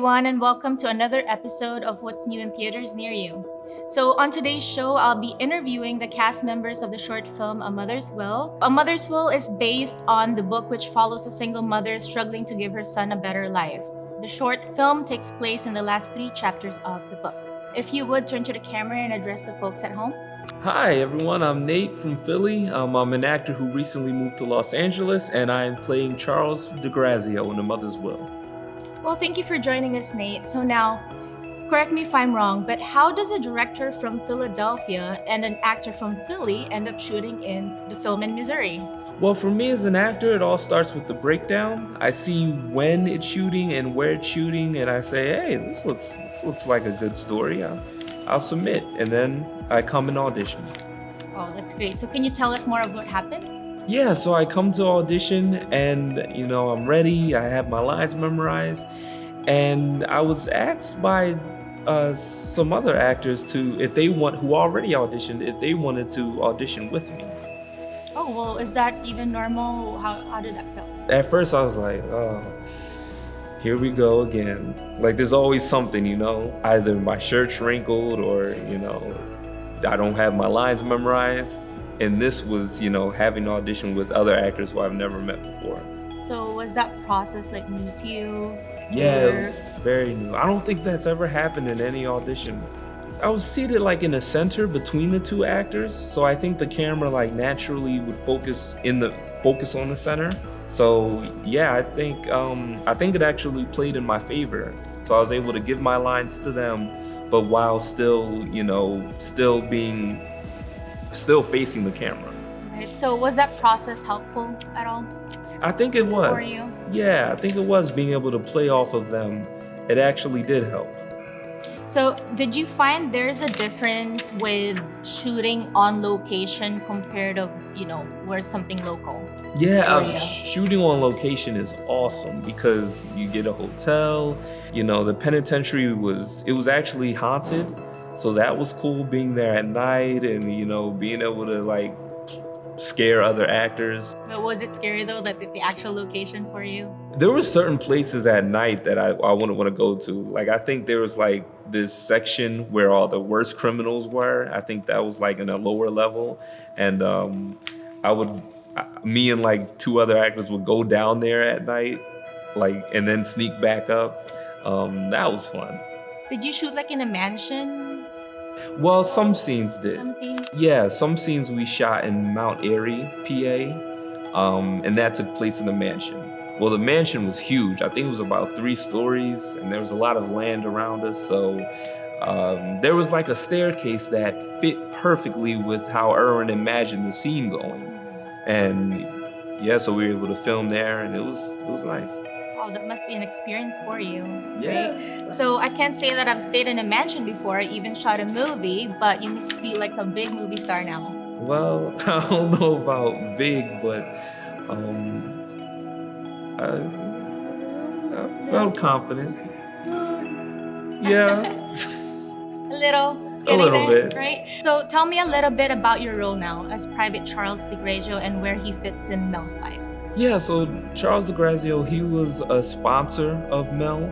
everyone, and welcome to another episode of What's New in Theaters Near You. So, on today's show, I'll be interviewing the cast members of the short film A Mother's Will. A Mother's Will is based on the book which follows a single mother struggling to give her son a better life. The short film takes place in the last 3 chapters of the book. If you would turn to the camera and address the folks at home. Hi everyone, I'm Nate from Philly. I'm an actor who recently moved to Los Angeles, and I am playing Charles Degrazio in A Mother's Will. Well, thank you for joining us, Nate. So now, correct me if I'm wrong, but how does a director from Philadelphia and an actor from Philly end up shooting in the film in Missouri? Well, for me as an actor, it all starts with the breakdown. I see when it's shooting and where it's shooting, and I say, hey, this looks like a good story. I'll submit, and then I come and audition. Oh, that's great. So can you tell us more of what happened? Yeah, so I come to audition, and I'm ready. I have my lines memorized, and I was asked by some other actors who already auditioned, if they wanted to audition with me. Oh, well, is that even normal? How did that feel? At first I was like, oh, here we go again. Like there's always something, either my shirt's wrinkled or, I don't have my lines memorized. And this was, having an audition with other actors who I've never met before. So was that process new to you? Yeah, it was very new. I don't think that's ever happened in any audition. I was seated in the center between the 2 actors, so I think the camera naturally would focus on the center. So yeah, I think it actually played in my favor. So I was able to give my lines to them, but while still facing the camera. Right. So was that process helpful at all? I think it was. For you? Yeah, I think it was being able to play off of them. It actually did help. So did you find there's a difference with shooting on location compared to, where something local? Yeah, shooting on location is awesome because you get a hotel. The penitentiary was actually haunted. So that was cool being there at night and, being able to scare other actors. But was it scary though, the actual location for you? There were certain places at night that I wouldn't want to go to. I think there was this section where all the worst criminals were. I think that was in a lower level. And me and 2 other actors would go down there at night, and then sneak back up. That was fun. Did you shoot in a mansion? Well, some scenes did. Some scenes? Yeah, some scenes we shot in Mount Airy, PA, and that took place in the mansion. Well, the mansion was huge. I think it was about 3 stories, and there was a lot of land around us. So there was a staircase that fit perfectly with how Erwin imagined the scene going. And yeah, so we were able to film there, and it was nice. Oh, that must be an experience for you, yeah. Right? So I can't say that I've stayed in a mansion before. I even shot a movie, but you must feel like a big movie star now. Well, I don't know about big, but I felt confident. Yeah. A little. A little bit. Right? So tell me a little bit about your role now as Private Charles Degrazio and where he fits in Mel's life. Yeah, so Charles Degrazio, he was a sponsor of Mel,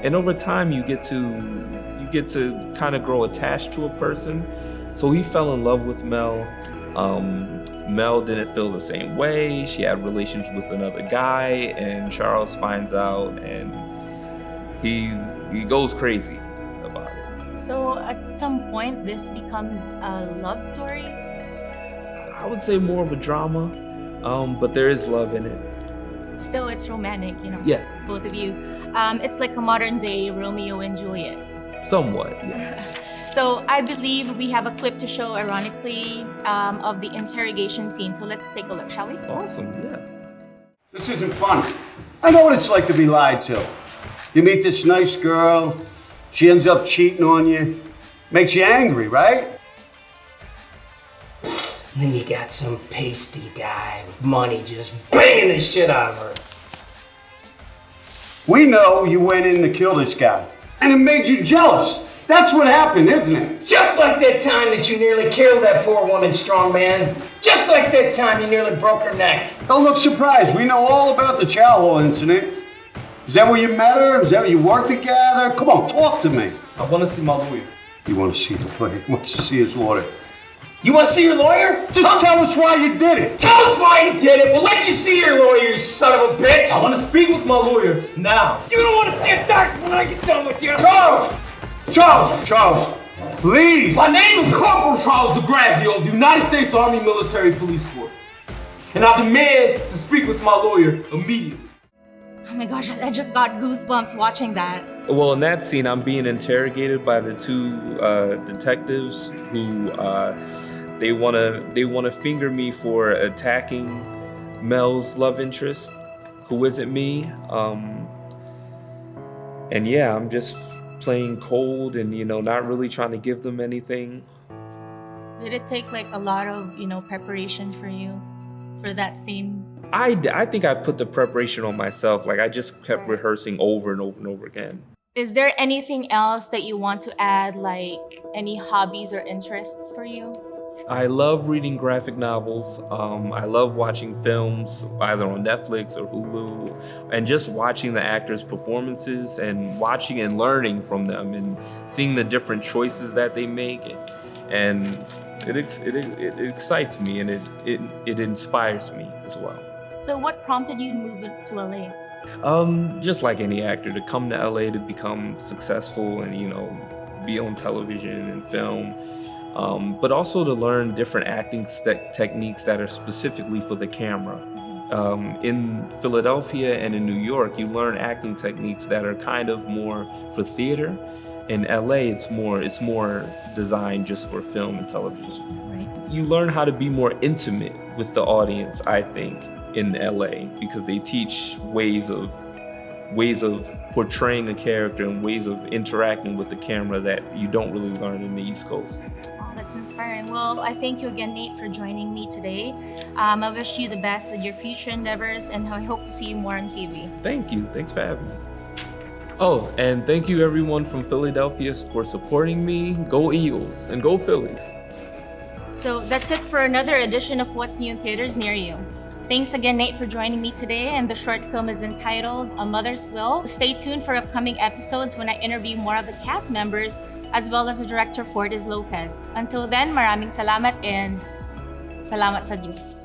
and over time you get to kind of grow attached to a person. So he fell in love with Mel. Mel didn't feel the same way. She had relations with another guy, and Charles finds out, and he goes crazy about it. So at some point, this becomes a love story? I would say more of a drama. But there is love in it. Still, it's romantic, Yeah. Both of you. It's like a modern day Romeo and Juliet. Somewhat, yeah. So I believe we have a clip to show, ironically, of the interrogation scene. So let's take a look, shall we? Awesome, yeah. This isn't fun. I know what it's like to be lied to. You meet this nice girl, she ends up cheating on you. Makes you angry, right? And then you got some pasty guy with money just banging the shit out of her. We know you went in to kill this guy, and it made you jealous. That's what happened, isn't it? Just like that time that you nearly killed that poor woman, strong man. Just like that time you nearly broke her neck. Don't look surprised. We know all about the chow hall incident. Is that where you met her? Is that where you work together? Come on, talk to me. I want to see my lawyer. You want to see the lawyer? He wants to see his lawyer. You want to see your lawyer? Just tell us why you did it. Tell us why you did it. We'll let you see your lawyer, you son of a bitch. I want to speak with my lawyer now. You don't want to see a doctor when I get done with you. Charles, please. My name is Corporal Charles Degrazio of the United States Army Military Police Corps. And I demand to speak with my lawyer immediately. Oh my gosh, I just got goosebumps watching that. Well, in that scene, I'm being interrogated by the two detectives who they wanna finger me for attacking Mel's love interest, who isn't me. And yeah, I'm just playing cold and not really trying to give them anything. Did it take like a lot of preparation for you for that scene? I think I put the preparation on myself. Like I just kept rehearsing over and over and over again. Is there anything else that you want to add, like any hobbies or interests for you? I love reading graphic novels. I love watching films, either on Netflix or Hulu, and just watching the actors' performances and watching and learning from them and seeing the different choices that they make. And it excites me and it inspires me as well. So what prompted you to move to LA? Just like any actor, to come to LA to become successful and be on television and film, but also to learn different acting techniques that are specifically for the camera. In Philadelphia and in New York, you learn acting techniques that are kind of more for theater. In LA, it's more designed just for film and television. Right. You learn how to be more intimate with the audience, I think, in LA, because they teach ways of portraying a character and ways of interacting with the camera that you don't really learn in the East Coast. Oh, that's inspiring. Well, I thank you again, Nate, for joining me today. I wish you the best with your future endeavors, and I hope to see you more on TV. Thank you. Thanks for having me. Oh, and thank you everyone from Philadelphia for supporting me. Go Eagles and go Phillies. So that's it for another edition of What's New in Theaters Near You. Thanks again, Nate, for joining me today, and the short film is entitled A Mother's Will. Stay tuned for upcoming episodes when I interview more of the cast members as well as the director Fortis Lopez. Until then, maraming salamat and salamat sa Diyos.